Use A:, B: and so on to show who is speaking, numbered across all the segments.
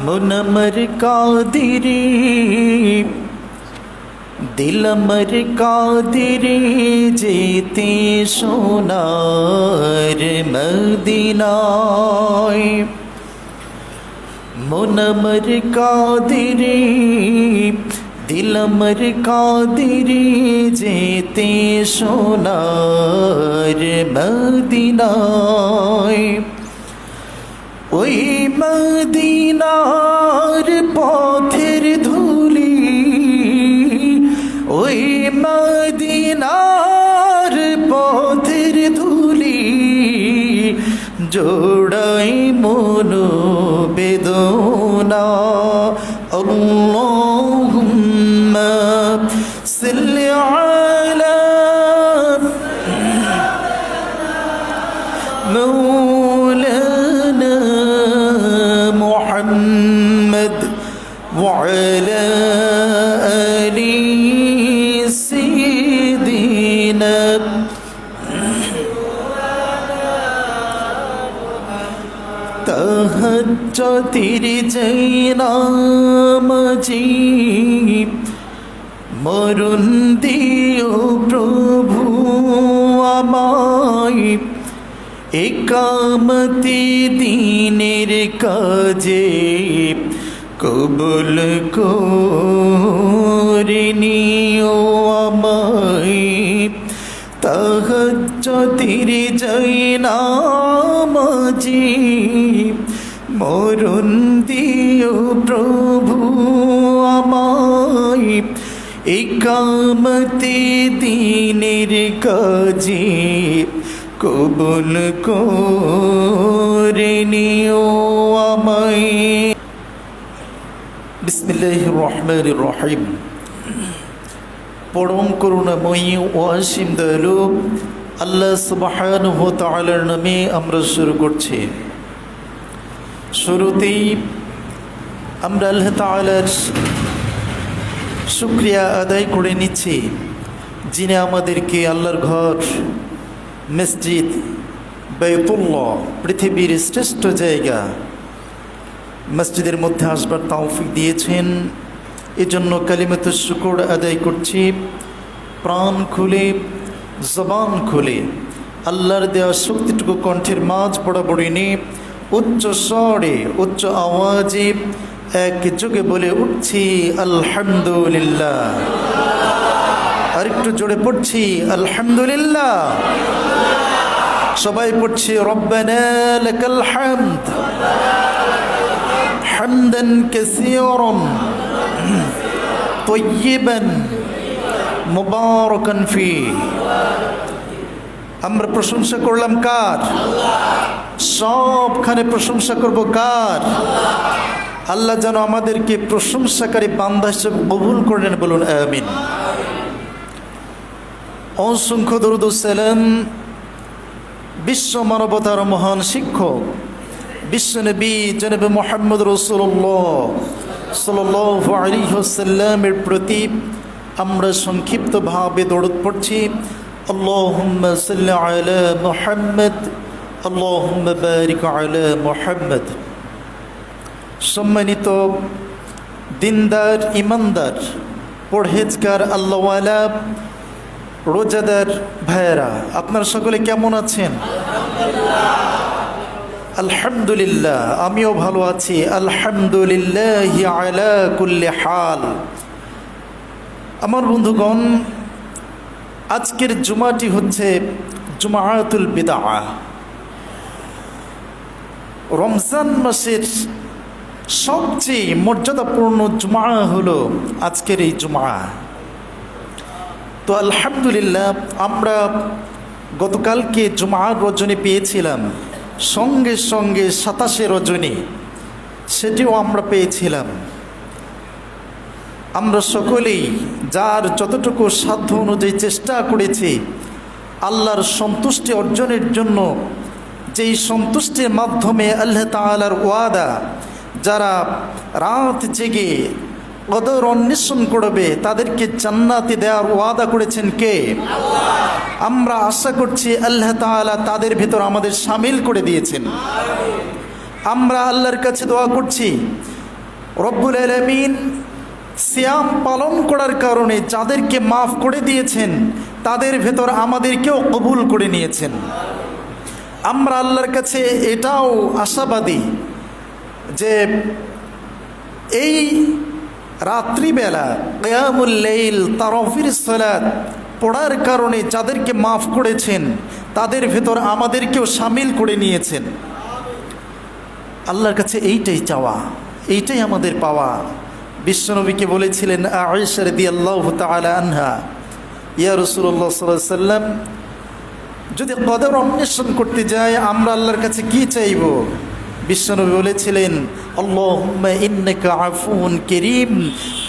A: মুনমর Kadiri দিলমর Kadiri যেতে সোনার মদিনায় মুনমর কাদিরি দিলমর কাদিরি যেতে সোনার মদিনায় ওই মদিনার পথের ধুলি ওই মদিনার পথের ধুলি জোড়াই মনো বেদনা আল্লাহুম্মা সাল্লি আলা مولانا محمد وعلى آل سيدنا তাহাজ্জুদের নামাজি মরণ দিও প্রভু আমায় একামতি দিনের কাজে কবুল করে নিও আমায় তাহাজ্জুদের নামাজি মরণ দিও প্রভু আমায় একামতি দিনের কাজে কবুল করে নিও আমায়। বিসমিল্লাহির রহমানির রহিম। পরম করুণাময়ী ও অসীম দয়ালু আল্লাহ সুবহানাহু ওয়া তাআলার নামে আমরা শুরু করছি। শুরুতেই আমরা আল্লাহ তাআলার শুকরিয়া আদায় করে নিচ্ছি, যিনি আমাদেরকে আল্লাহর ঘর মসজিদ বাইতুল্লাহ, পৃথিবীর শ্রেষ্ঠ জায়গা, মসজিদের মধ্যে আসবার তৌফিক দিয়েছেন। এজন্য কালিমাতুশ শুকর আদায় করছি। প্রাণ খুলে, জবান খুলে আল্লাহর দেওয়া শক্তিটুকু কণ্ঠের মাঝ বরাবরই নিয়ে উচ্চ স্বরে, উচ্চ আওয়াজে এক যোগে বলে উঠছি আলহামদুলিল্লাহ। আরেকটু জোরে পড়ছি আলহামদুলিল্লাহ। সবাই পড়ছি রব্বানা লাকাল হামদ হামদান কাসীরান তাইয়িবান মুবারাকান ফি। আমরা প্রশংসা করলাম কার? সবখানে প্রশংসা করব কার? আল্লাহ যেন আমাদেরকে প্রশংসাকারী বান্দা হিসেবে কবুল করেন, বলুন আমিন। অসংখ্য দরুদ ও সালাম বিশ্ব মানবতার মহান শিক্ষক বিশ্বনবী জনাবে মুহাম্মদ রাসূলুল্লাহ সাল্লাল্লাহু আলাইহি ওয়াসাল্লামের প্রতি আমরা সংক্ষিপ্তভাবে দরুদ পড়ছি। আল্লাহুম্মা সাল্লি আলা মুহাম্মদ আল্লাহুম্মা বারিক আলা মুহাম্মদ। সম্মানিত দিনদার, ইমানদার, পরহেজগার, আল্লাহওয়ালা, রোজাদার ভাইয়েরা, আপনারা সকলে কেমন আছেন? আলহামদুলিল্লাহ, আমিও ভালো আছি। আলহামদুলিল্লাহি আলা কুল্লি হাল। আমার বন্ধুগণ, আজকের জুমাটি হচ্ছে জুমাতুল বিদআহ। রমজান মাসের সবচেয়ে মর্যাদাপূর্ণ জুমা হলো আজকের এই জুমা। তো আলহামদুলিল্লাহ, আমরা গতকালকে জুমার রজনী পেয়েছিলাম, সঙ্গে সঙ্গে 27 রজনী সেটিও আমরা পেয়েছিলাম। আমরা সকলেই যার যতটুকু সাধ্য অনুযায়ী চেষ্টা করেছি আল্লাহর সন্তুষ্টি অর্জনের জন্য, যেই সন্তুষ্টির মাধ্যমে আল্লাহ তাআলার ওয়াদা, যারা রাত জেগে কদর অন্বেষণ করবে তাদেরকে জান্নাতে দেওয়ার ওয়াদা করেছেন কে? আমরা আশা করছি আল্লাহ তাআলা তাদের ভেতর আমাদের শামিল করে দিয়েছেন। আমরা আল্লাহর কাছে দোয়া করছি রব্বুল আলামিন সিয়াম পালন করার কারণে যাদেরকে মাফ করে দিয়েছেন তাদের ভেতর আমাদেরকেও কবুল করে নিয়েছেন। আমরা আল্লাহর কাছে এটাও আশাবাদী যে এই রাত্রিবেলা কিয়ামুল লাইল তারাবির সালাত পড়ার কারণে যাদেরকে মাফ করেছেন তাদের ভেতর আমাদেরকেও শামিল করে নিয়েছেন। আল্লাহর কাছে এইটাই চাওয়া, এইটাই আমাদের পাওয়া। বিশ্বনবীকে বলেছিলেন আয়েশা রাদিয়াল্লাহু তাআলা আনহা, ইয়া রাসূলুল্লাহ সাল্লাল্লাহু আলাইহি ওয়াসাল্লাম, যদি কদর অন্বেষণ করতে যাই আমরা আল্লাহর কাছে কি চাইব? বিশ্বনবী বলেছিলেন, আল্লাহুম্মা ইন্নাকা আফুন কারীম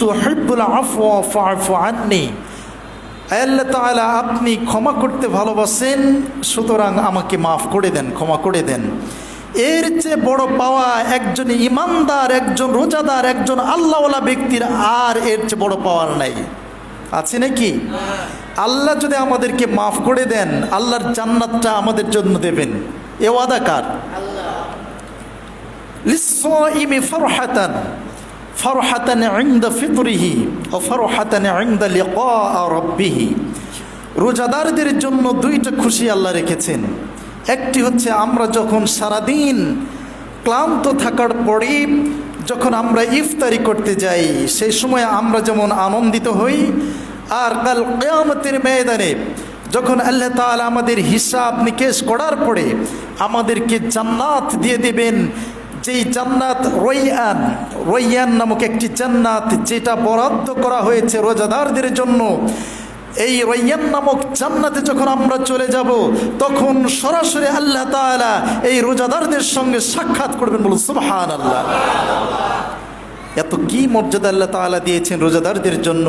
A: তুহিব্বুল আফওয়া ফা'ফু আন্নী। আল্লাহ তাআলা আপনি ক্ষমা করতে ভালোবাসেন, সুতরাং আমাকে মাফ করে দেন, ক্ষমা করে দেন। এর চেয়ে বড় পাওয়া একজন ইমানদার, একজন রোজাদার, একজন আল্লাহওয়ালা ব্যক্তির আর এর চেয়ে বড় পাওয়ার নাই, আছে নাকি? আল্লাহ যদি আমাদেরকে মাফ করে দেন আল্লাহর জান্নাতটা আমাদের জন্য দেবেন, এ ওয়াদা কার? লিস-সাইমি ফারহাতান ফারহাতান ইনদা ফিতরিহি ওয়া ফারহাতান ইনদা লিকা রাব্বিহি। রোজাদারদের জন্য দুইটা খুশি আল্লাহ রেখেছেন। একটি হচ্ছে আমরা যখন সারাদিন ক্লান্ত থাকার পরে যখন আমরা ইফতারি করতে যাই সেই সময় আমরা যেমন আনন্দিত হই, আর কাল কিয়ামতের ময়দানে যখন আল্লাহ তাআলা আমাদের হিসাব নিকেশ করার পরে আমাদেরকে জান্নাত দিয়ে দেবেন, যেই জান্নাত রয়্যান, রয়্যান নামক একটি জান্নাত যেটা বরাদ্দ করা হয়েছে রোজাদারদের জন্য। এই রয়্যান নামক জান্নাতে যখন আমরা চলে যাব তখন সরাসরি আল্লাহ তাআলা এই রোজাদারদের সঙ্গে সাক্ষাৎ করবেন, বলুন সুবহানাল্লাহ। এত কি মর্যাদা আল্লাহ তাআলা দিয়েছেন রোজাদারদের জন্য,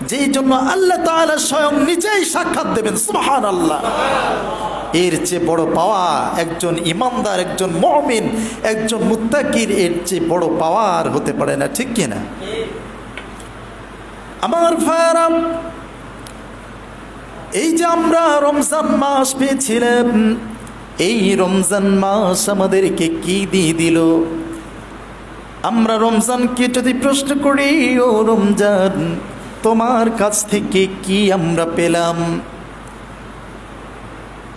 A: যেই জন্য আল্লাহ তাআলা স্বয়ং নিজেই সাক্ষাৎ দেবেন, সুবহানাল্লাহ। এর চেয়ে বড় পাওয়া একজন ইমানদার, একজন মুমিন, একজন মুত্তাকির এর চেয়ে বড় পাওয়া আর হতে পারে না, ঠিক কিনা? আমার ভাইরা, এই যে আমরা রমজান মাস পেয়েছিলাম, এই রমজান মাস আমাদেরকে কি দিয়ে দিল? আমরা রমজানকে যদি প্রশ্ন করি, ও রমজান তোমার কাছ থেকে কি আমরা পেলাম?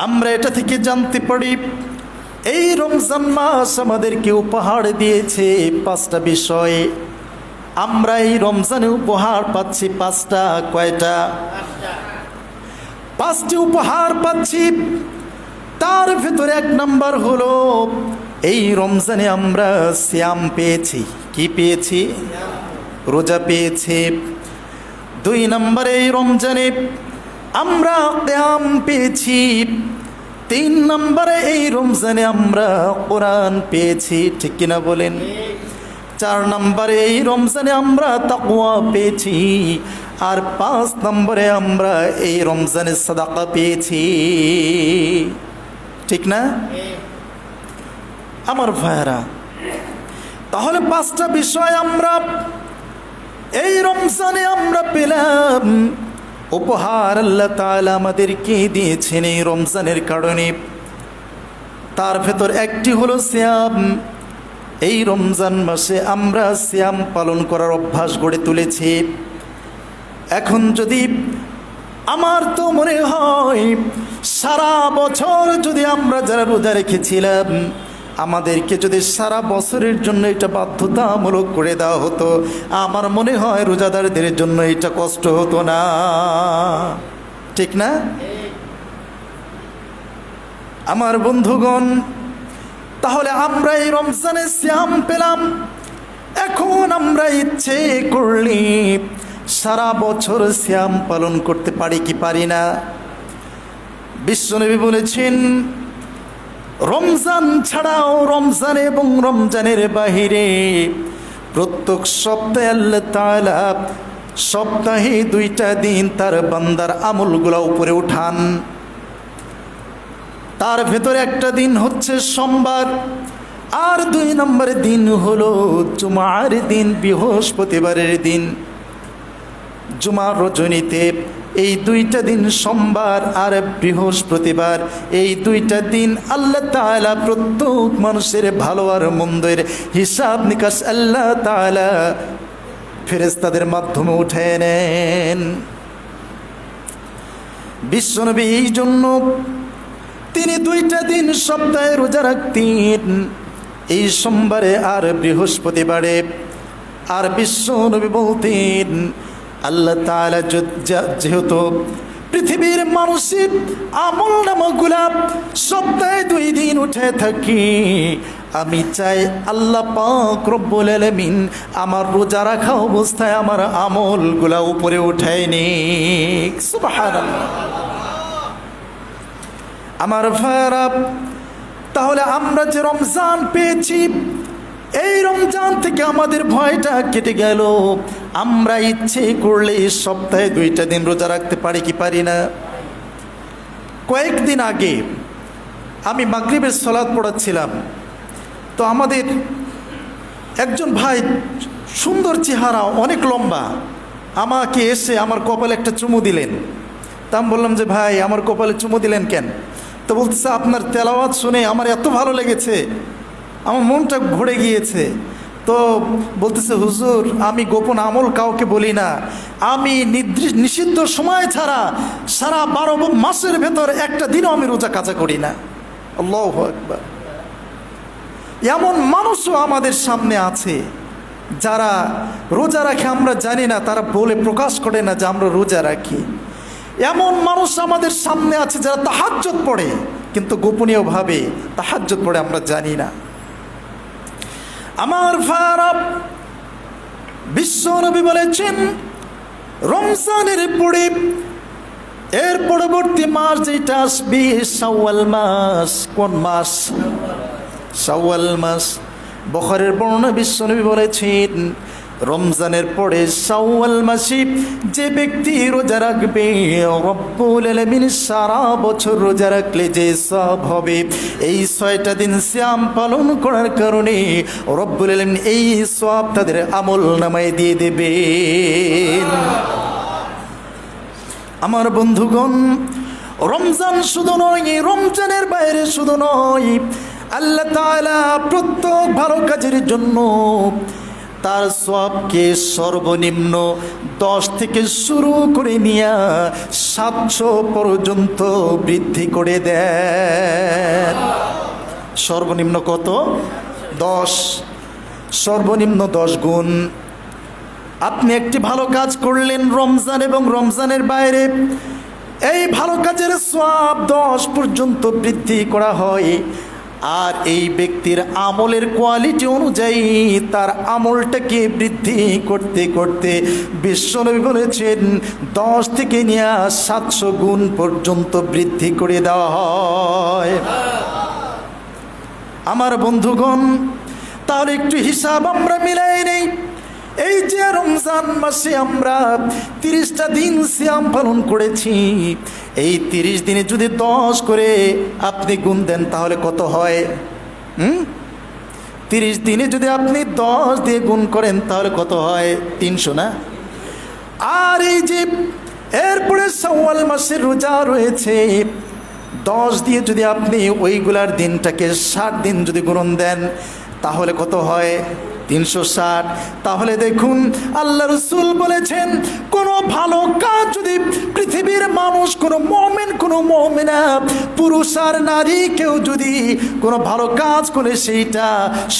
A: আমরা এটা থেকে জানতে পারি এই রমজান মাস আমাদেরকে উপহার দিয়েছে 5টা বিষয়। আমরা এই রমজানে উপহার পাচ্ছি 5টা। কয়টা? 5টি উপহার পাচ্ছি। তার ভেতরে 1 নম্বর হলো এই রমজানে আমরা সিয়াম পেয়েছি। কি পেয়েছি? রোজা পেয়েছি। 2 নম্বরে এই রমজানে আমরা কিয়াম পেয়েছি। 3 নম্বরে এই রমজানে আমরা কোরআন পেয়েছি, ঠিক কিনা বলেন? 4 নম্বরে এই রমজানে আমরা তাকওয়া পেয়েছি। আর 5 নম্বরে আমরা এই রমজানে সাদাকা পেয়েছি, ঠিক না? আমার ভাইরা, তাহলে 5টা বিষয় আমরা এই রমজানে আমরা পেলাম। উপহার আল্লাহ তাআলা আমাদেরকে দিয়েছেন এই রমজানের কারণে। তার ভেতর একটি হলো সিয়াম। এই রমজান মাসে আমরা সিয়াম পালন করার অভ্যাস গড়ে তুলেছি। এখন যদি আমার তো মনে হয় সারা বছর যদি আমরা যারা রোজা রেখেছিলাম আমাদেরকে যদি সারা বছরের জন্য এটা বাধ্যতামূলক করে দেওয়া হতো, আমার মনে হয় রোজাদারদের জন্য এটা কষ্ট হতো না, ঠিক না? আমার বন্ধুগণ, তাহলে আমরা এই রমজানে সিয়াম পেলাম। এখন আমরা ইচ্ছে করলে সারা বছর সিয়াম পালন করতে পারি কি পারি না? বিশ্বনবী বলেছেন, রমজান ছাড়াও রমজান এবং রমজানের বাহিরে প্রত্যেক সপ্তাহে আল্লাহ তাআলা সপ্তাহে 2টা দিন তার বান্দার আমলগুলো উপরে উঠান। তার ভেতরে একটা দিন হচ্ছে সোমবার, আর 2 নম্বরের দিন হলো জুমার দিন, বৃহস্পতিবারের দিন। জুমার রজনীতে এই দুইটা দিন সোমবার আর বৃহস্পতিবার, এই দুইটা দিন আল্লাহ তাআলা প্রত্যেক মানুষের ভালো আর মন্দের হিসাব নিকাশ আল্লাহ তাআলা ফেরেশতাদের মাধ্যমে উঠে নেন। বিশ্বনবী এই জন্য তিনি দুইটা দিন সপ্তাহে রোজা রাখতেন, এই সোমবারে আর বৃহস্পতিবারে। আর বিশ্বনবী বলতেন, আল্লাহ তাআলা যেহেতু পৃথিবীর মানুষের আমল নামাগুলা সপ্তাহে 2 দিন উঠে থাকি, আমি চাই আল্লাহ পাক রব্বুল আলামিন আমার রোজা রাখা অবস্থায় আমার আমলগুলা উপরে উঠায় নিক। সুবহানাল্লাহ। আমার ভাইরা, তাহলে আমরা যে রমজান পেয়েছি, এই রমজান থেকে আমাদের ভয়টা কেটে গেল। আমরা ইচ্ছে করলে সপ্তাহে 2টা দিন রোজা রাখতে পারি কি পারি না? কয়েকদিন আগে আমি মাগরিবের সালাত পড়াচ্ছিলাম, তো আমাদের একজন ভাই, সুন্দর চেহারা, অনেক লম্বা, আমাকে এসে আমার কপালে একটা চুমু দিলেন। তা আমি বললাম যে ভাই, আমার কপালে চুমু দিলেন কেন? তো বলতেছে, আপনার তেলাওয়াত শুনে আমার এত ভালো লেগেছে, আমার মনটা ভরে গিয়েছে। তো বলতেছে, হুজুর আমি গোপন আমল কাউকে বলি না, আমি নিষিদ্ধ সময় ছাড়া সারা 12 মাসের ভেতর একটা দিনও আমি রোজা কাজা করি না। আল্লাহু আকবার। এমন মানুষও আমাদের সামনে আছে যারা রোজা রাখে, আমরা জানি না, তারা বলে প্রকাশ করে না যে আমরা রোজা রাখি। এমন মানুষ আমাদের সামনে আছে যারা তাহাজ্জুদ পড়ে, কিন্তু গোপনীয়ভাবে তাহাজ্জুদ পড়ে, আমরা জানি না। আমার ভাইরা, বিশ্বনবী বলেছেন, রমজানের পরে এর পরবর্তী মাস যেটা আসবে শাওয়াল মাস। কোন মাস? শাওয়াল মাস। বুখারীর বর্ণনা, বিশ্বনবী বলেছেন, রমজানের পরে শাওয়াল মাসে যে ব্যক্তি রোজা রাখবে, রব্বুল আলামিন সারা বছর রোজা রাখলে যে সওয়াব হবে, এই 6টা দিন সিয়াম পালন করার কারণে রব্বুল আলামিন এই সওয়াব তাদের আমল নামায় দিয়ে দেবেন। আমার বন্ধুগণ, রমজান শুধু নয়, রমজানের বাইরে শুধু নয়, আল্লাহ তাআলা প্রত্যেক ভালো কাজের জন্য তার সওয়াবকে সর্বনিম্ন 10 থেকে শুরু করে নিয়ে 700 পর্যন্ত বৃদ্ধি করে দেন। সর্বনিম্ন কত? 10। সর্বনিম্ন 10 গুণ। আপনি একটি ভালো কাজ করলেন রমজান এবং রমজানের বাইরে, এই ভালো কাজের সওয়াব 10 পর্যন্ত বৃদ্ধি করা হয়। আর এই ব্যক্তির আমলের কোয়ালিটি অনুযায়ী তার আমলটাকে বৃদ্ধি করতে করতে বিশ্বনবী বলেছেন 10 থেকে নিয়ে 700 গুণ পর্যন্ত বৃদ্ধি করে দেওয়া হয়। আমার বন্ধুগণ, তাহলে একটু হিসাব আমরা মিলাই নেই। এই যে রমজান মাসে আমরা 30টা দিন সিয়াম পালন করেছি, এই 30 দিনে যদি 10 করে আপনি গুণ দেন তাহলে কত হয়? 30 দিনে যদি আপনি 10 দিয়ে গুণ করেন তাহলে কত হয়? 300 না? আর এই যে এরপরে শাওয়াল মাসের রোজা রয়েছে, 10 দিয়ে যদি আপনি ওইগুলার দিনটাকে 60 দিন যদি গুণ দেন তাহলে কত হয়? 360। তাহলে দেখুন, আল্লাহ রাসূল বলেছেন, কোনো ভালো কাজ যদি পৃথিবীর মানুষ, কোনো মুমিন, কোনো মুমিনা, পুরুষ আর নারী কেউ যদি কোনো ভালো কাজ করে সেইটা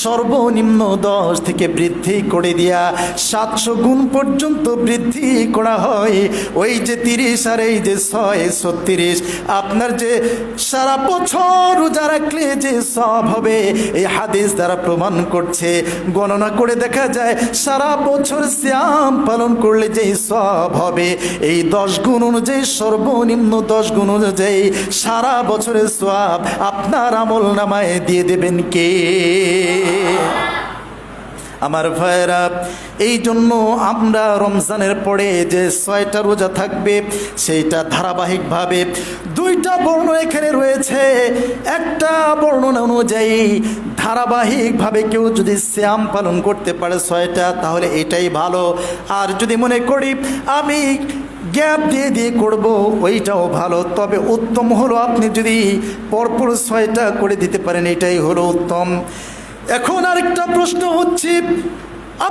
A: সর্বনিম্ন 10 থেকে বৃদ্ধি করে দিয়া 700 গুণ পর্যন্ত বৃদ্ধি করা হয়। ওই যে 30 আর এই যে 6 36, আপনার যে সারা বছর রোজা রাখলে যে সওয়াব হবে, এই হাদিস দ্বারা প্রমাণ করছে। গণনা করে দেখা যায় সারা বছর সিয়াম পালন করলে যে সওয়াব হবে, এই 10 গুণ অনুযায়ী, সর্বনিম্ন 10 গুণ অনুযায়ী সারা বছরের সওয়াব আপনার আমল নামায় দিয়ে দেবেন কে? আমার ভাইরা, এই জন্য আমরা রমজানের পরে যে 6টা রোজা থাকবে সেইটা ধারাবাহিকভাবে 2টা বর্ণনা এখানে রয়েছে। একটা বর্ণনা অনুযায়ী ধারাবাহিকভাবে কেউ যদি সিয়াম পালন করতে পারে 6টা, তাহলে এটাই ভালো। আর যদি মনে করি আমি গ্যাপ দিয়ে দিয়ে করব ওইটাও ভালো, তবে উত্তম হলো আপনি যদি পরপর 6টা করে দিতে পারেন, এটাই হলো উত্তম। এখন আরেকটা প্রশ্ন হচ্ছে,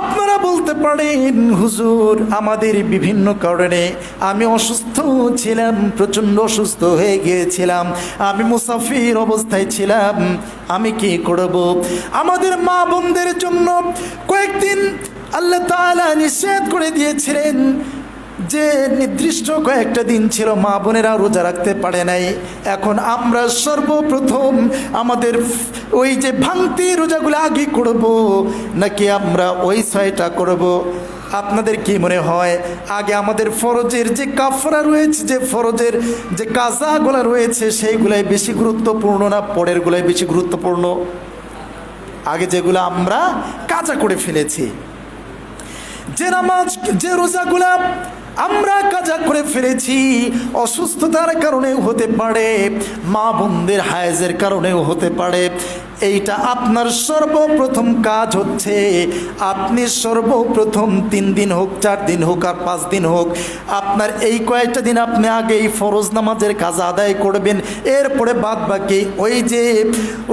A: আপনারা বলতে পারেন হুজুর আমাদের বিভিন্ন কারণে আমি অসুস্থ ছিলাম, প্রচণ্ড অসুস্থ হয়ে গিয়েছিলাম, আমি মুসাফির অবস্থায় ছিলাম, আমি কি করব? আমাদের মা বোনদের জন্য কয়েকদিন আল্লাহ তাআলা নিষেধ করে দিয়েছিলেন, যে নির্দিষ্ট কয়েকটা দিন ছিল মা বোনেরা রোজা রাখতে পারে নাই। এখন আমরা সর্বপ্রথম আমাদের ওই যে ভাঙতি রোজাগুলো আগে করব নাকি আমরা ওই 6টা করব? আপনাদের কি মনে হয় আগে আমাদের ফরজের যে কাফরা রয়েছে, যে ফরজের যে কাজাগুলো রয়েছে সেইগুলাই বেশি গুরুত্বপূর্ণ না পরেরগুলাই বেশি গুরুত্বপূর্ণ? আগে যেগুলো আমরা কাজা করে ফেলেছি, যে নামাজ যে রোজাগুলা আমরা কাজা করে ফেলেছি, অসুস্থতার কারণেও হতে পারে, মা বোনদের হায়েজের কারণেও হতে পারে, এইটা আপনার সর্বপ্রথম কাজ হচ্ছে আপনি সর্বপ্রথম 3 দিন হোক 4 দিন হোক আর 5 দিন হোক, আপনার এই কয়েকটা দিন আপনি আগে এই ফরজ নামাজের কাজা আদায় করবেন। এরপরে বাদ বাকি ওই যে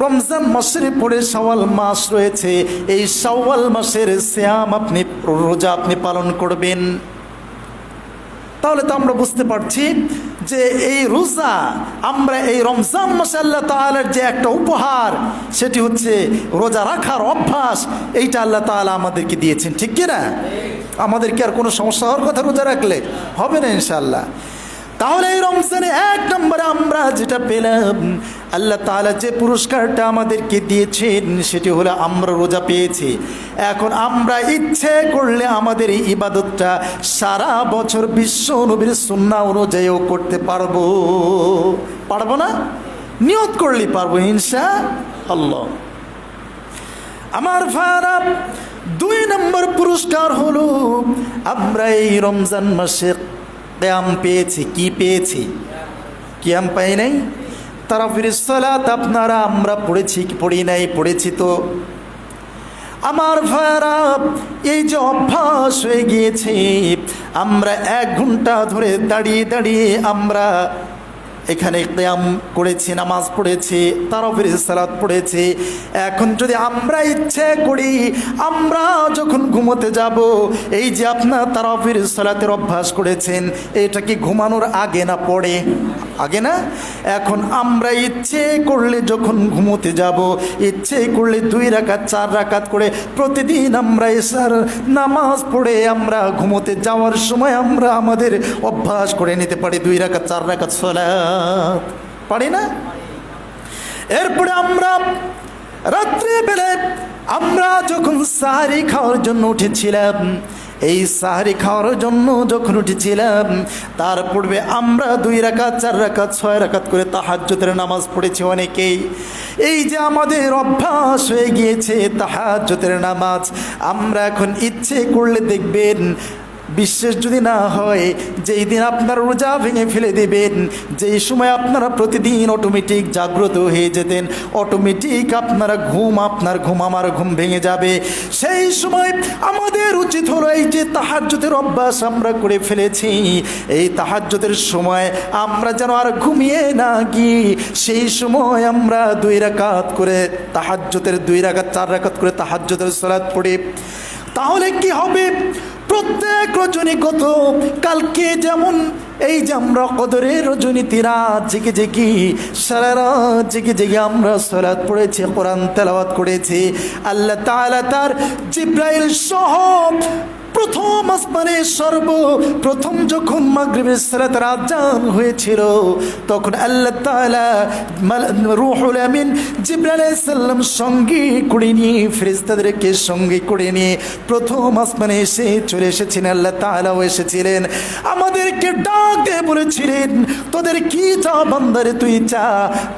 A: রমজান মাসের পরে শাওয়াল মাস রয়েছে, এই শাওয়াল মাসের সিয়াম আপনি রোজা আপনি পালন করবেন। তাহলে তো আমরা বুঝতে পারছি যে এই রোজা আমরা এই রমজান মাসে আল্লাহ তাআলার যে একটা উপহার, সেটি হচ্ছে রোজা রাখার অভ্যাস, এইটা আল্লাহ তাআলা আমাদেরকে দিয়েছেন, ঠিক কি না? আমাদেরকে আর কোনো সমস্যা হওয়ার কথা রোজা রাখলে হবে না ইনশাআল্লাহ। তাহলে এই রমজানে 1 নম্বরে আমরা যেটা পেলাম, আল্লাহ তাআলা যে পুরস্কারটা আমাদেরকে দিয়েছেন সেটি হলো আমরা রোজা পেয়েছি। এখন আমরা ইচ্ছে করলে আমাদের এই ইবাদতটা সারা বছর বিশ্ব নবীর সুন্নাহ অনুযায়ীও করতে পারবো, পারবো না? নিয়ত করলেই পারবো ইনশাআল্লাহ। আমার ভাইরা, 2 নম্বর পুরস্কার হলো আমরা এই রমজান মাসে কিয়াম পেয়েছি। কি পেয়েছি? কিয়াম পাই নাই? তারাবির সালাত আপনারা আমরা পড়েছি কি পড়ি নাই? পড়েছি তো। আমার ভাইরা, এই যে অভ্যাস হয়ে গিয়েছে আমরা 1 ঘন্টা ধরে দাঁড়িয়ে দাঁড়িয়ে আমরা এখানে কিয়াম করেছি, নামাজ পড়েছি, তারাবির সালাত পড়েছি। এখন যদি আমরা ইচ্ছে করি আমরা যখন ঘুমোতে যাব, এই যে আপনার তারাবির সালাতের অভ্যাস করেছেন, এটা কি ঘুমানোর আগে না পরে? আগে না? এখন আমরা ইচ্ছে করলে যখন ঘুমোতে যাব, ইচ্ছে করলে 2 রাকাত 4 রাকাত করে প্রতিদিন আমরা এশার নামাজ পড়ে আমরা ঘুমোতে যাওয়ার সময় আমরা আমাদের অভ্যাস করে নিতে পারি 2 রাকাত 4 রাকাত সালাত, পারি না? এরপরে আমরা রাত্রিবেলায় আমরা যখন সাহরি খাওয়ার জন্য উঠেছিলাম, এই সাহরি খাওয়ার জন্য যখন উঠেছিলাম তার পূর্বে আমরা 2 রাকাত 4 রাকাত 6 রাকাত করে তাহাজ্জুদের নামাজ পড়েছি অনেকেই। এই যে আমাদের অভ্যাস হয়ে গিয়েছে তাহাজ্জুদের নামাজ, আমরা এখন ইচ্ছে করলে দেখবেন, বিশ্বাস যদি না হয়, যেই দিন আপনার রোজা ভেঙে ফেলে দেবেন, যেই সময় আপনারা প্রতিদিন অটোমেটিক জাগ্রত হয়ে যেতেন, অটোমেটিক আপনার ঘুম আমার ঘুম ভেঙে যাবে। সেই সময় আমাদের উচিত হলো এই যে তাহাজ্জুদের অভ্যাস আমরা করে ফেলেছি, এই তাহাজ্জুদের সময় আমরা যেন আর ঘুমিয়ে না গিয়ে সেই সময় আমরা 2 রাকাত করে তাহাজ্জুদের 2 রাকাত 4 রাকাত করে তাহাজ্জুদের সালাত পড়ি। তাহলে কি হবে? প্রত্যেক রজনী গত কালকে যেমন এই যে আমরা কদরের রজনীতে রাত জেগে জেগে সারা রাত জেগে জেগে আমরা সালাত পড়েছি, কোরআন তেলাওয়াত করেছি, আল্লাহ তাআলা তার জিব্রাইল সহ প্রথম আসমানে সর্বপ্রথম যখন মাগরিবের সালাতের আযান হয়েছিল, তখন আল্লাহ তাআলা রূহুল আমিন জিবরাইল আলাইহিস সালাম সঙ্গে করে নিয়ে ফেরেশতাদেরকে সঙ্গে করে নিয়ে প্রথম আসমানে এসে চলে এসেছিলেন। আল্লাহ তাআলাও এসেছিলেন, আমাদেরকে ডাক দিয়ে বলেছিলেন, তোদের কি চা বান্দারে, তুই চা,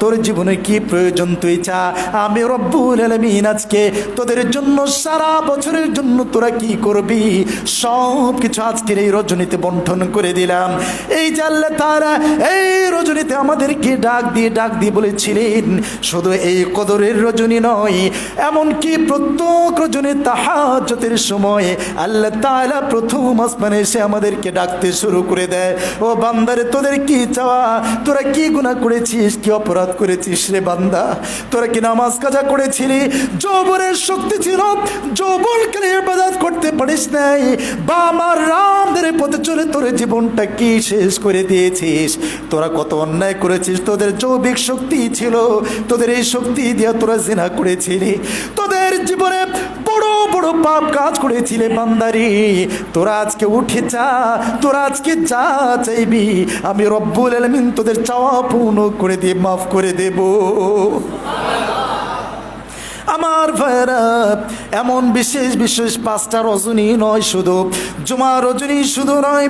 A: তোর জীবনে কি প্রয়োজন তুই চা, আমি রব্বুল আলামিন আজকে তোদের জন্য সারা বছরের জন্য তোরা কি করবি সব কিছু আজকের এই রজনীতে বন্টন করে দিলাম। এই যে আল্লাহ তাআলা এই রজনীতে আমাদেরকে ডাক দিয়ে বলেছিলেন, শুধু এই কদরের রজনী নয়, এমনকি প্রত্যেক রজনী তাহাজ্জুদের সময় আল্লাহ তাআলা প্রথম আসমানে এসে আমাদেরকে ডাকতে শুরু করে দেয়, ও বান্দারে তোদের কি চাওয়া, তোরা কি গুনাহ করেছিস, কি অপরাধ করেছিস রে বান্দা? তোরা কি নামাজ কাজা করেছিলি, যৌবনের শক্তি ছিল, যৌবনকালে ইবাদত করতে পারিস নাই, বা আমার রামদের পথে চলে তোর জীবনটা কি শেষ করে দিয়েছিস? তোরা কত অন্যায় করেছিস, তোদের যৌবিক শক্তি ছিল, তোদের এই শক্তি দিয়ে তোরা জিনা করেছিলি, তোদের জীবনে বড় বড় পাপ কাজ করেছিলে বান্দারি। তোরা আজকে উঠে যা, তোরা আজকে যা চাইবি আমি রব্বুল আলামিন তোদের চাওয়া পূর্ণ করে দিয়ে মাফ করে দেব। আমার ভাইরা, এমন বিশেষ বিশেষ 5টা রজনী নয়, শুধু জুমা রজনী শুধু নয়,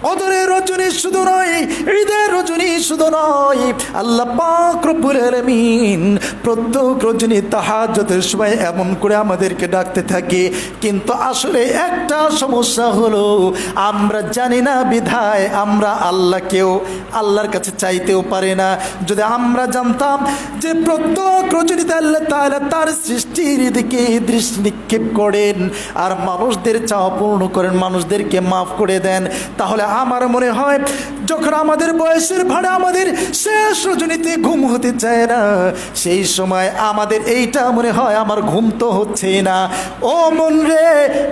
A: কদরের রজনী শুধু নয়, ঈদের রজনী শুধু নয়, আল্লাহ পাক রব্বুল আলামিন প্রত্যেক রজনী তাহাজ্জুদের সময় এমন করে আমাদেরকে ডাকতে থাকে। কিন্তু আসলে একটা সমস্যা হলো, আমরা জানি না বিধায় আমরা আল্লাহর কাছে চাইতেও পারি না। যদি আমরা জানতাম যে প্রত্যেক রজনীতে আল্লাহ তাআলা তার সৃষ্টির দিকে দৃষ্টি নিক্ষেপ করেন আর মানুষদের চাওয়া পূর্ণ করেন, মানুষদেরকে মাফ করে দেন, তাহলে আমার মনে হয় যখন আমাদের বয়সের ভাড়া আমাদের শেষ রজনীতে ঘুম হতে চায় না, সেই সময় আমাদের এইটা মনে হয় আমার ঘুম তো হচ্ছে না, ও মন রে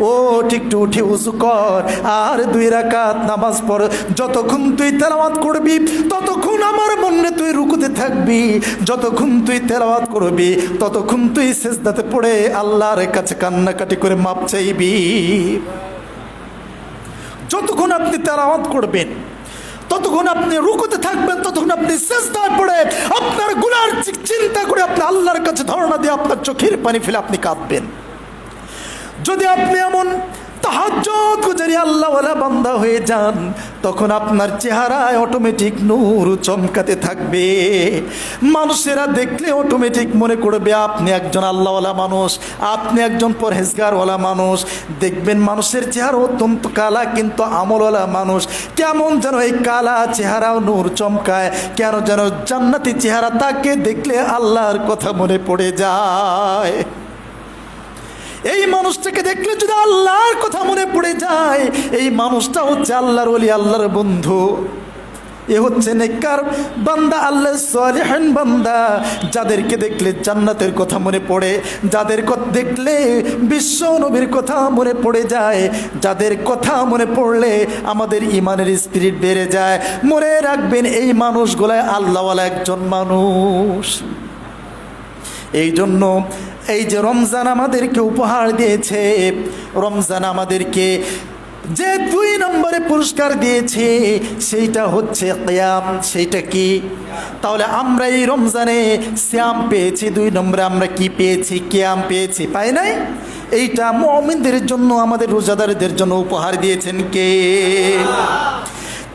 A: ও একটু উঠে উযু কর আর 2 রাকাত নামাজ পড়, যতক্ষণ তুই তেলাওয়াত করবি ততক্ষণ আমার মনে তুই রুকুতে থাকবি, যতক্ষণ তুই তেলাওয়াত করবি ততক্ষণ তুই সিজদাতে পড়ে আল্লাহর কাছে কান্নাকাটি করে মাপ চাইবি। যতক্ষণ আপনি তেলাওয়াত করবেন, ততক্ষণ আপনি রুকুতে থাকবেন, ততক্ষণ আপনি সিজদায় পড়ে আপনার গুনার চিন্তা করে আপনি আল্লাহর কাছে ধরনা দিয়ে আপনার চোখের পানি ফেলে আপনি কাঁদবেন। যদি আপনি এমন তাহাজ্জুদ গুজারি আল্লাহওয়ালা বান্দা হয়ে যান, তখন আপনার চেহারায় অটোমেটিক নূর চমকাতে থাকবে, মানুষেরা দেখলে অটোমেটিক মনে করবে আপনি একজন আল্লাহওয়ালা মানুষ, আপনি একজন পরহেজগারওয়ালা মানুষ। দেখবেন মানুষের চেহারা অত্যন্ত কালা কিন্তু আমলওয়ালা মানুষ, কেমন যেন এই কালা চেহারাও নূর চমকায়, কেন যেন জান্নাতি চেহারা, তাকে দেখলে আল্লাহর কথা মনে পড়ে যায়। এই মানুষটাকে দেখলে যদি আল্লাহর কথা মনে পড়ে যায়, এই মানুষটা হচ্ছে আল্লাহর ওলি, আল্লাহর বন্ধু, এ হচ্ছে নেককার বান্দা, আল্লাহর সালেহিন বান্দা, যাদেরকে দেখলে জান্নাতের কথা মনে পড়ে, যাদের কথা দেখলে বিশ্ব নবীর কথা মনে পড়ে যায়, যাদের কথা মনে পড়লে আমাদের ইমানের স্পিরিট বেড়ে যায়। মনে রাখবেন এই মানুষগুলায় আল্লাহওয়ালা একজন মানুষ। এই জন্য এই যে রমজান আমাদেরকে উপহার দিয়েছে, রমজান আমাদেরকে যে 2 নম্বরে পুরস্কার দিয়েছে সেইটা হচ্ছে কিয়াম। সেইটা কি? তাহলে আমরা এই রমজানে সিয়াম পেয়েছি, 2 নম্বরে আমরা কি পেয়েছি? কিয়াম পেয়েছি, পাই নাই? এইটা মুমিনদের জন্য, আমাদের রোজাদারদের জন্য উপহার দিয়েছেন কে?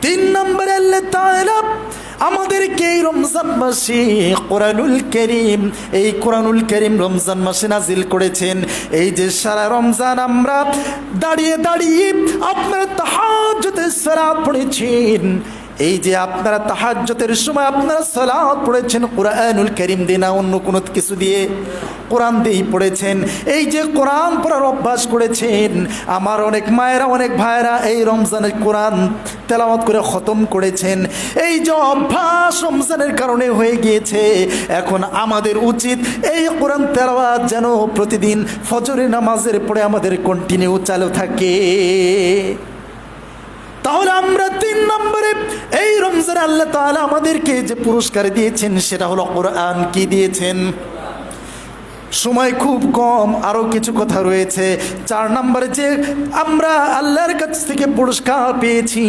A: 3 নম্বরে আল্লাহ তাআলা আমাদেরকে এই রমজান মাসে কোরআনুল কারীম, এই কোরআনুল কারীম রমজান মাসে নাজিল করেছেন। এই যে সারা রমজান আমরা দাঁড়িয়ে দাঁড়িয়ে আপনারা তাহাজ্জুদের সালাত পড়েছেন, এই যে আপনারা তাহাজ্জুদের সময় আপনারা সালাত পড়েছেন কোরআনুল কারীম দিয়ে না অন্য কোনো কিছু দিয়ে, কোরআন দিয়েই পড়েছেন। এই যে কোরআন পড়ার অভ্যাস করেছেন, আমার অনেক মায়েরা অনেক ভাইয়েরা এই রমজানের কোরআন তেলাওয়াত করে খতম করেছেন। এই যে অভ্যাস রমজানের কারণে হয়ে গিয়েছে, এখন আমাদের উচিত এই কোরআন তেলাওয়াত যেন প্রতিদিন ফজরের নামাজের পরে আমাদের কন্টিনিউ চালু থাকে। তাহলে আমরা 3 নম্বরে এই রমজানে আল্লাহ তাআলা আমাদেরকে যে পুরস্কার দিয়েছেন সেটা হলো কোরআন। কি দিয়েছেন? সময় খুব কম, আরও কিছু কথা রয়েছে। 4 নম্বরে যে আমরা আল্লাহর কাছ থেকে পুরস্কার পেয়েছি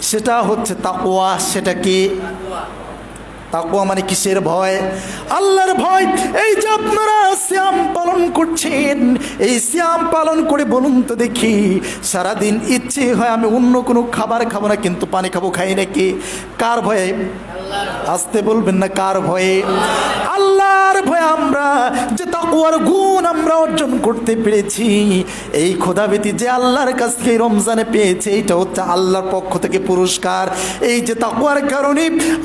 A: সেটা হচ্ছে তাকওয়া। সেটা কি? তাকওয়া মানে কিসের ভয়? আল্লাহর ভয়। এই যে আপনারা সিয়াম পালন করছেন, এই সিয়াম পালন করে বলুন তো দেখি, সারাদিন ইচ্ছে হয় আমি অন্য কোনো খাবার খাবো না কিন্তু পানি খাবো, খাই নাকি? কার ভয়ে? আসতে বলবেন না, কার ভয়ে? আল্লাহর ভয়ে আমরা যে তাকওয়ার গুণ আমরা অর্জন করতে পেরেছি। এই খোদাভীতি যে আল্লাহর কাছ থেকে রমজানে পেয়েছে, এটা হচ্ছে আল্লাহর পক্ষ থেকে পুরস্কার। এই যে তাকওয়ার কারণে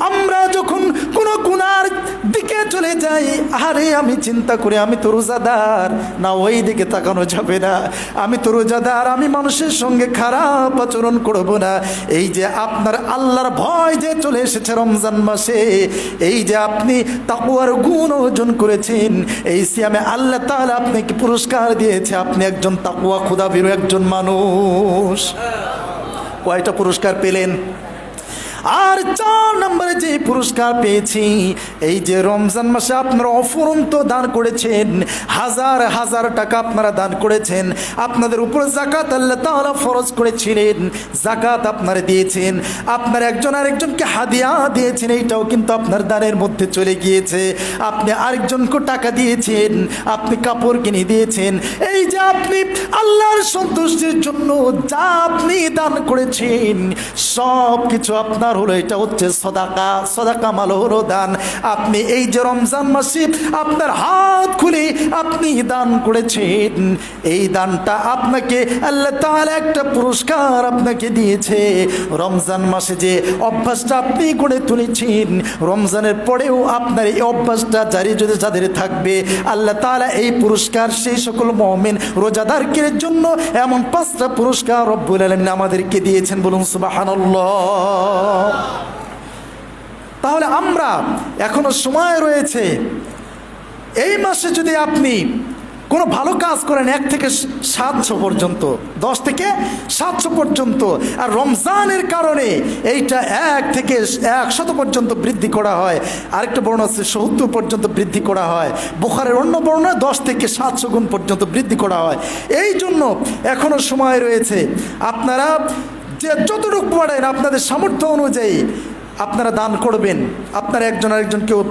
A: আমরা যখন কোনো গুনার দিকে চলে যাই, আরে আমি চিন্তা করি আমি তো রোজাদার, না ওই দিকে তাকানো যাবে না, আমি তো রোজাদার, আমি মানুষের সঙ্গে খারাপ আচরণ করব না। এই যে আপনার আল্লাহর ভয় যে চলে এসেছে রমজান মাসে, এই যে আপনি তাকওয়ার গুণ অর্জন করেছেন, এই সিয়ামে আল্লাহ তাআলা আপনাকে পুরস্কার দিয়েছে, আপনি একজন তাকওয়া খোদাভীরু একজন মানুষ। কয়টা পুরস্কার পেলেন? আর 4 নম্বরে যে পুরস্কার পেয়েছি, এই যে রমজান মাসে আপনারা অফুরন্ত দান করেছেন, হাজার হাজার টাকা আপনারা দান করেছেন, আপনাদের উপর যাকাত আল্লাহ তাআলা ফরজ করেছিলেন, যাকাত আপনারা দিয়েছেন, আপনার একজন আরেকজনকে হাদিয়া দিয়েছেন, এইটাও কিন্তু আপনার দানের মধ্যে চলে গিয়েছে। আপনি আরেকজনকে টাকা দিয়েছেন, আপনি কাপড় কিনে দিয়েছেন। এই যে আপনি আল্লাহর সন্তুষ্টির জন্য যা আপনি দান করেছেন, সব কিছু আপনার হলো, এটা হচ্ছে সদাকা। সদাকা মাল হলো দান। আপনি এই যে রমজান মাসে আপনার হাত খুলে আপনি দান করেছেন, এই দানটা আপনাকে আল্লাহ তাআলা একটা পুরস্কার আপনাকে দিয়েছে। রমজান মাসে যে অভ্যাসটা আপনি গড়ে তুলেছেন, রমজানের পরেও আপনার এই অভ্যাসটা জারি যদি যাদের থাকবে, আল্লাহ তাআলা এই পুরস্কার সেই সকল মুমিন রোজাদারদের জন্য এমন 5টা পুরস্কার রব্বুল আলামিন আমাদেরকে দিয়েছেন। বলুন সুবহানাল্লাহ। তাহলে আমরা এখনো সময় রয়েছে। এই মাসে যদি আপনি কোনো ভালো কাজ করেন 1 থেকে 700 পর্যন্ত, 10 থেকে 700 পর্যন্ত, আর রমজানের কারণে এইটা 1 থেকে 100 পর্যন্ত বৃদ্ধি করা হয়। আরেকটা বর্ণনা আছে 70 পর্যন্ত বৃদ্ধি করা হয়। বুখারীর অন্য বর্ণনা 10 থেকে 700 গুণ পর্যন্ত বৃদ্ধি করা হয়। এই জন্য এখনো সময় রয়েছে। আপনারা যে যতটুকু পারেন আপনাদের সামর্থ্য অনুযায়ী আপনারা দান করবেন। আপনারা একজন আরেকজনকেও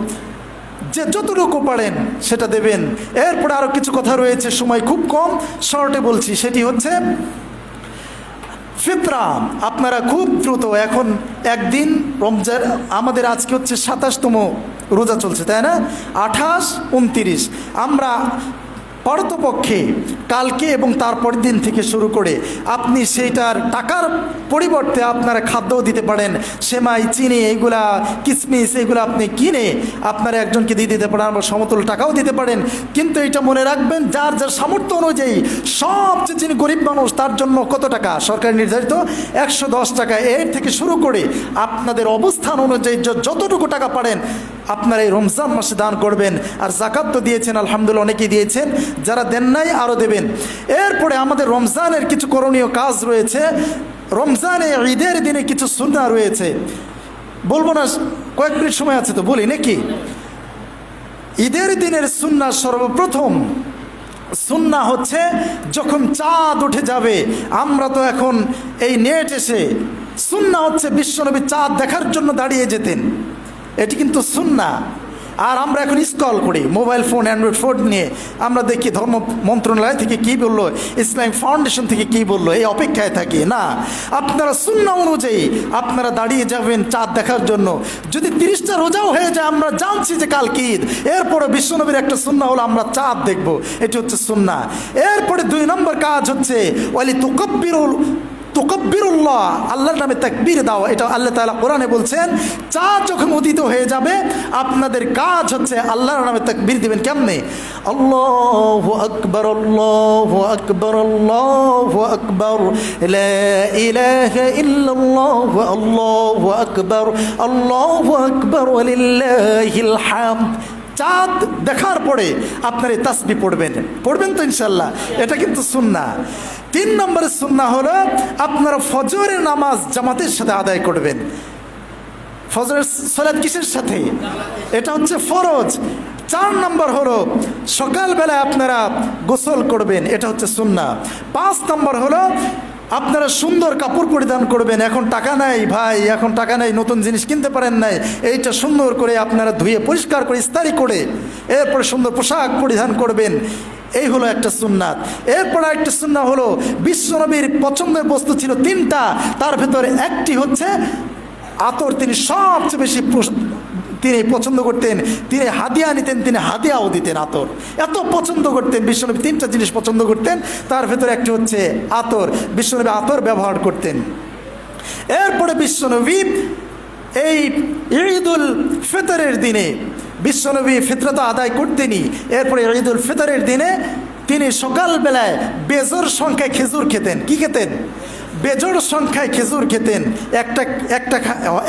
A: যে যতটুকু পারেন সেটা দেবেন। এরপরে আরও কিছু কথা রয়েছে, সময় খুব কম, শর্টে বলছি। সেটি হচ্ছে ফিতরা। আপনারা খুব দ্রুত, এখন একদিন রমজান, আমাদের আজকে হচ্ছে 27তম রোজা চলছে, তাই না? 28, 29 আমরা পারতপক্ষে কালকে এবং তারপরের দিন থেকে শুরু করে আপনি সেইটার টাকার পরিবর্তে আপনারা খাদ্যও দিতে পারেন। সেমাই, চিনি, এইগুলা কিশমিশ, এইগুলো আপনি কিনে আপনারা একজনকে দিয়ে দিতে পারেন, আবার সমতুল টাকাও দিতে পারেন। কিন্তু এটা মনে রাখবেন, যার যার সামর্থ্য অনুযায়ী, সবচেয়ে যিনি গরিব মানুষ তার জন্য কত টাকা সরকার নির্ধারিত 110 টাকা, এর থেকে শুরু করে আপনাদের অবস্থান অনুযায়ী যতটুকু টাকা পারেন আপনারা এই রমজান মাসে দান করবেন। আর যাকাত তো দিয়েছেন, আলহামদুলিল্লাহ অনেকেই দিয়েছেন, যারা দেন নাই আরও দেবেন। এরপরে আমাদের রমজানের কিছু করণীয় কাজ রয়েছে। রমজানে ঈদের দিনে কিছু সুন্নাহ রয়েছে, বলবো না, কয়েক মিনিট সময় আছে তো বলি নাকি? ঈদের দিনের সুন্নাহ, সর্বপ্রথম সুন্নাহ হচ্ছে যখন চাঁদ উঠে যাবে, আমরা তো এখন এই নেট এসে, সুন্নাহ হচ্ছে বিশ্বনবী চাঁদ দেখার জন্য দাঁড়িয়ে যেতেন, এটি কিন্তু সুন্নাহ। আর আমরা এখন স্ক্রল করি মোবাইল ফোন, অ্যান্ড্রয়েড ফোন নিয়ে, আমরা দেখি ধর্ম মন্ত্রণালয় থেকে কি বললো, ইসলামিক ফাউন্ডেশন থেকে কি বললো, এই অপেক্ষায় থাকি। না, আপনারা সুন্নাহ অনুযায়ী আপনারা দাঁড়িয়ে যাবেন চাঁদ দেখার জন্য। যদি 30টা রোজাও হয়ে যায়, আমরা জানছি যে কালকে ঈদ, এরপরে বিশ্বনবীর একটা সুন্নাহ হলো আমরা চাঁদ দেখব, এটি হচ্ছে সুন্নাহ। এরপরে 2 নম্বর কাজ হচ্ছে ওয়ালি তুকব্বিরুল্লাহ, আল্লাহর নামে তাকবীর দাও। এটা আল্লাহ তাআলা কোরআনে বলছেন, চাঁদ যখন উদিত হয়ে যাবে আপনাদের কাজ হচ্ছে আল্লাহর নামে তাকবীর দিবেন। কেমনে? আল্লাহু আকবার, আল্লাহু আকবার, আল্লাহু আকবার, লা ইলাহা ইল্লাল্লাহ, আল্লাহু আকবার, আল্লাহু আকবার, ওয়ালিল্লাহিল হামদ। চাঁদ দেখার পরে আপনার এই তাসবিহ পড়বেন তো ইনশাল্লাহ, এটা কিন্তু সুন্নাহ। 3 নম্বরের সুন্নাহ হলো আপনারা ফজরের নামাজ জামাতের সাথে আদায় করবেন। ফজরের সালাত কিসের সাথে? এটা হচ্ছে ফরজ। 4 নম্বর হলো সকালবেলায় আপনারা গোসল করবেন, এটা হচ্ছে সুন্নাহ। 5 নম্বর হলো আপনারা সুন্দর কাপড় পরিধান করবেন। এখন টাকা নাই ভাই, এখন টাকা নাই, নতুন জিনিস কিনতে পারেন নাই, এইটা সুন্দর করে আপনারা ধুয়ে পরিষ্কার করে ইস্তারি করে এরপরে সুন্দর পোশাক পরিধান করবেন, এই হলো একটা সুন্নাত। এরপর একটা সুন্নাহ হলো বিশ্বনবীর পছন্দের বস্তু ছিল 3টা, তার ভেতরে একটি হচ্ছে আতর। তিনি সবচেয়ে বেশি তিনি পছন্দ করতেন, তিনি হাদিয়া নিতেন, তিনি হাদিয়াও দিতেন আতর। এত পছন্দ করতেন বিশ্বনবী, 3টা জিনিস পছন্দ করতেন, তার ভেতরে একটি হচ্ছে আতর। বিশ্বনবী আতর ব্যবহার করতেন। এরপরে বিশ্বনবী এই ঈদুল ফিতরের দিনে বিশ্বনবী ফিতরত আদায় করতেনই। এরপরে ঈদুল ফিতরের দিনে তিনি সকালবেলায় বেজোর সংখ্যায় খেজুর খেতেন। কি খেতেন? বেজোড় সংখ্যায় খেজুর খেতেন।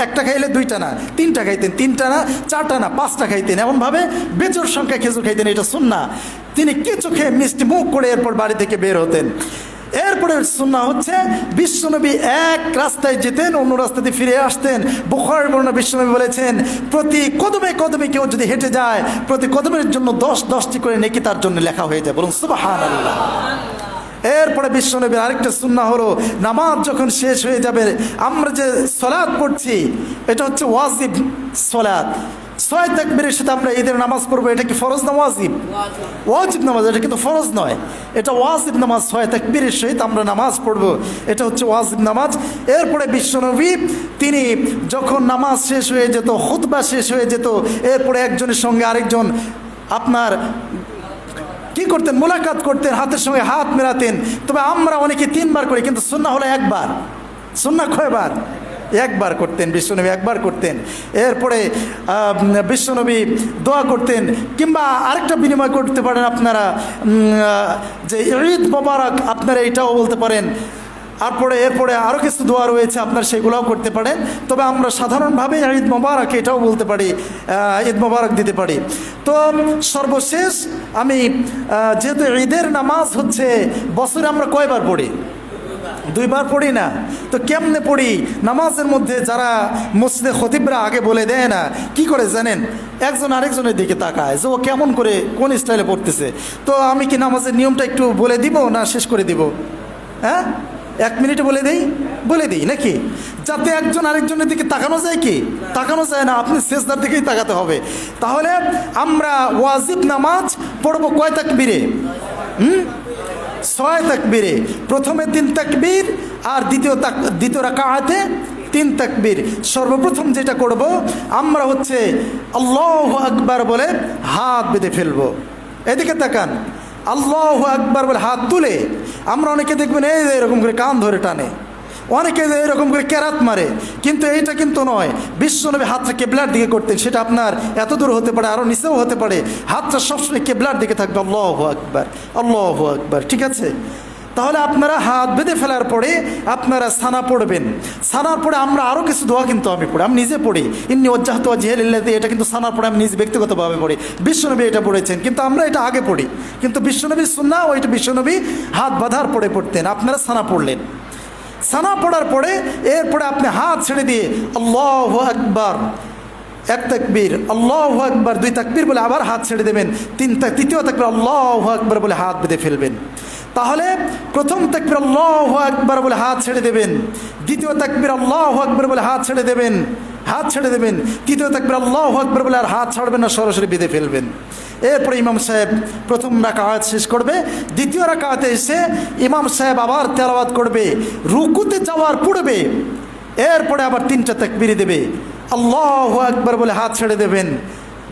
A: একটা খাইলে 2টা না 3টা খাইতেন, 3টা না 4টা না 5টা খাইতেন, এমনভাবে বেজোড় সংখ্যায় খেজুর খাইতেন। এটা সুন্নাহ। তিনি কিছু খেয়ে মিষ্টি মুখ করে এরপর বাড়ি থেকে বের হতেন। এরপরে সুন্নাহ হচ্ছে বিশ্বনবী এক রাস্তায় যেতেন, অন্য রাস্তাতে ফিরে আসতেন। বুখারীর বর্ণনা, বিশ্বনবী বলেছেন প্রতি কদমে কদমে কেউ যদি হেঁটে যায়, প্রতি কদমের জন্য 10টি করে নেকি তার জন্য লেখা হয়ে যায়। বলুন সুবহানাল্লাহ। এরপরে বিশ্বনবীর আরেকটা সুন্নাহ হলো, নামাজ যখন শেষ হয়ে যাবে, আমরা যে সালাত পড়ছি এটা হচ্ছে ওয়াজিব সালাত। 6 তাকবীরের সাথে আমরা ঈদের নামাজ পড়বো। এটা কি ফরজ না ওয়াজিব? ওয়াজিব নামাজ। এটা কিন্তু ফরজ নয়, এটা ওয়াজিব নামাজ। 6 তাকবীরের সহিত আমরা নামাজ পড়বো, এটা হচ্ছে ওয়াজিব নামাজ। এরপরে বিশ্বনবী তিনি যখন নামাজ শেষ হয়ে যেত, খুতবা শেষ হয়ে যেত, এরপরে একজনের সঙ্গে আরেকজন আপনার কি করতেন? মোলাকাত করতেন, হাতের সঙ্গে হাত মেলাতেন। তবে আমরা অনেকে 3বার করি, কিন্তু সুন্নাহ হলো একবার। সুন্নাহ কয়বার? একবার করতেন। বিশ্বনবী একবার করতেন। এরপরে বিশ্বনবী দোয়া করতেন। কিংবা আরেকটা বিনিময় করতে পারেন আপনারা, যে ঈদ মোবারক, আপনারা এটাও বলতে পারেন। এরপরে আরও কিছু দোয়া রয়েছে, আপনার সেগুলোও করতে পারেন। তবে আমরা সাধারণভাবে ঈদ মোবারক এটাও বলতে পারি, ঈদ মোবারক দিতে পারি। তো সর্বশেষ আমি যেহেতু ঈদের নামাজ হচ্ছে বছরে আমরা কয়বার পড়ি? 2বার পড়ি না? তো কেমনে পড়ি? নামাজের মধ্যে যারা মসজিদে খতিবরা আগে বলে দেয় না, কি করে জানেন? একজন আরেকজনের দিকে তাকায় যে ও কেমন করে কোন স্টাইলে পড়তেছে। তো আমি কি নামাজের নিয়মটা একটু বলে দিব না শেষ করে দিব? হ্যাঁ, 1 মিনিটে বলে দিই নাকি? যাতে একজন আরেকজনের দিকে তাকানো যায়। কি তাকানো যায় না, আপনি সেজদার দিকেই তাকাতে হবে। তাহলে আমরা ওয়াজিব নামাজ পড়বো কয় তাকবীরে? 6 তাকবীরে। প্রথমে 3 তাকবীর আর দ্বিতীয় রাকাতে 3 তাকবীর। সর্বপ্রথম যেটা করব আমরা হচ্ছে আল্লাহু আকবার বলে হাত বেঁধে ফেলবো। এদিকে তাকান। আল্লাহু আকবার বলে হাত তুলে, আমরা অনেকে দেখবেন এরকম করে কান ধরে টানে, অনেকে এরকম করে কেরাত মারে, কিন্তু এইটা কিন্তু নয়। বিশ্বনবী হাতটা কেবলার দিকে করতেন। সেটা আপনার এত দূর হতে পারে, আরও নিচেও হতে পারে। হাতটা সবসময় কেবলার দিকে থাকবে। আল্লাহু আকবার, আল্লাহু আকবার। ঠিক আছে? তাহলে আপনারা হাত বেঁধে ফেলার পরে আপনারা সানা পড়বেন। সানার পরে আমরা আরও কিছু দোয়া কিন্তু আমি নিজে পড়ি। ইন্নী ওয়াজ্জাহতু ওয়াজহিয়া লিল্লাযী, এটা কিন্তু সানার পরে আমি নিজে ব্যক্তিগতভাবে পড়ি। বিশ্বনবী এটা পড়েছেন, কিন্তু আমরা এটা আগে পড়ি। কিন্তু বিশ্বনবীর সুন্নাহ ওইটা বিশ্বনবী হাত বাঁধার পরে পড়তেন। আপনারা সানা পড়লেন। সানা পড়ার পরে এরপরে আপনি হাত ছেড়ে দিয়ে আল্লাহু আকবার 1 তাকবীর, আল্লাহু আকবার 2 তাকবীর বলে আবার হাত ছেড়ে দেবেন। 3য় তাকবীর আল্লাহু আকবার বলে হাত বেঁধে ফেলবেন। তাহলে প্রথম তাকবীর আল্লাহু আকবার বলে হাত ছেড়ে দেবেন, দ্বিতীয় তাকবীর আল্লাহু আকবার বলে হাত ছেড়ে দেবেন, তৃতীয় তাকবীর আল্লাহু আকবার বলে আর হাত ছাড়বেন না, সরাসরি বেঁধে ফেলবেন। এরপরে ইমাম সাহেব প্রথম রাকাত শেষ করবে। দ্বিতীয় রাকাতে এসে ইমাম সাহেব আবার তেলাওয়াত করবে, রুকুতে যাওয়ার পড়বে। এরপরে আবার 3টা তাকবীর দেবে। আল্লাহু আকবার বলে হাত ছেড়ে দেবেন,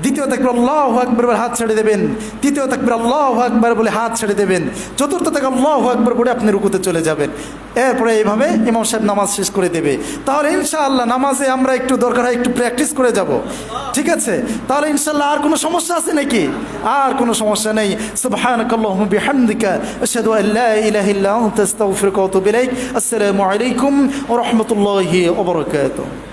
A: দ্বিতীয় তাকবীর আল্লাহু আকবার বলে হাত ছেড়ে দেবেন, তৃতীয় তাকবীর আল্লাহু আকবার বলে হাত ছেড়ে দেবেন, চতুর্থ তাকবীর আল্লাহু আকবার বলে আপনি রুকুতে চলে যাবেন। এরপরে এইভাবে ইমাম সাহেব নামাজ শেষ করে দেবে। তাহলে ইনশাআল্লাহ নামাজে আমরা একটু দরকার হয় একটু প্র্যাকটিস করে যাব। ঠিক আছে? তাহলে ইনশাআল্লাহ আর কোনো সমস্যা আছে নাকি? আর কোনো সমস্যা নেই। সুবহানাকাল্লাহুম্মা বিহামদিকা আশহাদু আল লা ইলাহা ইল্লা আনতা আস্তাগফিরুকা ওয়া আতুবু ইলাইক। আসসালামু আলাইকুম ওয়া রাহমাতুল্লাহি ওয়া বারাকাতুহু।